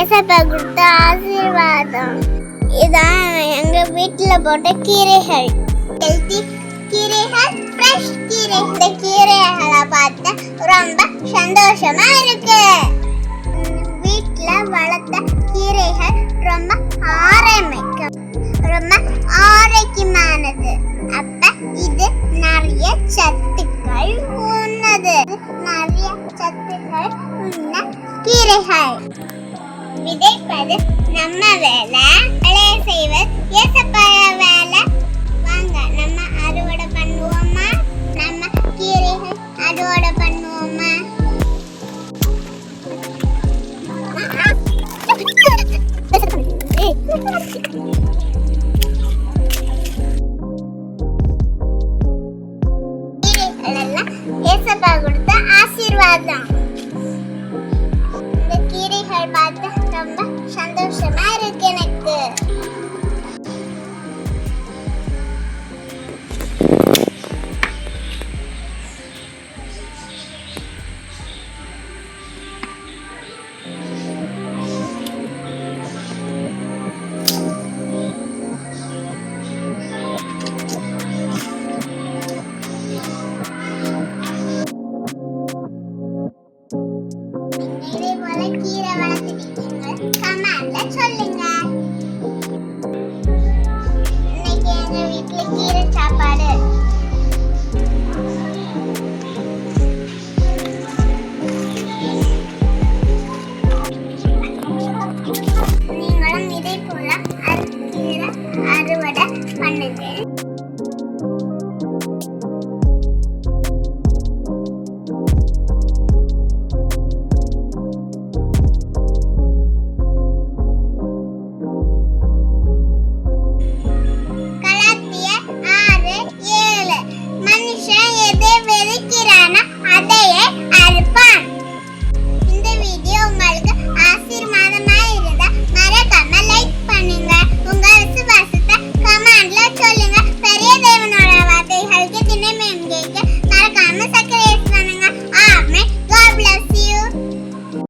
ஏசப்பா கொடுத்த ஆசீர்வாதம். இதான் எங்க வீட்டுல போட்ட கீரைகள். ஹெல்தி கீரைகள், ஃப்ரெஷ் கீரை. இந்த கீரைகளை பார்த்து ரொம்ப சந்தோஷமா இருக்கு. வீட்டுல வளர்த்த கீரைகள் ரொம்ப ஆரோக்கியமானது. அப்ப இது நிறைய சத்துக்கள் உண்ணது. நிறைய சத்துக்கள் உண்ண கீரைகள். விதைப்பது நம்ம வேலை, வேலையை செய்வது ஏசப்பா வேலை. வாங்க நம்ம அறுவடை பண்ணுவோமா? நம்ம கீரைகள் அறுவடை பண்ணுவோமா? கீரைகள் எல்லாம் ஏசப்பா கொடுத்த ஆசீர்வாதம்.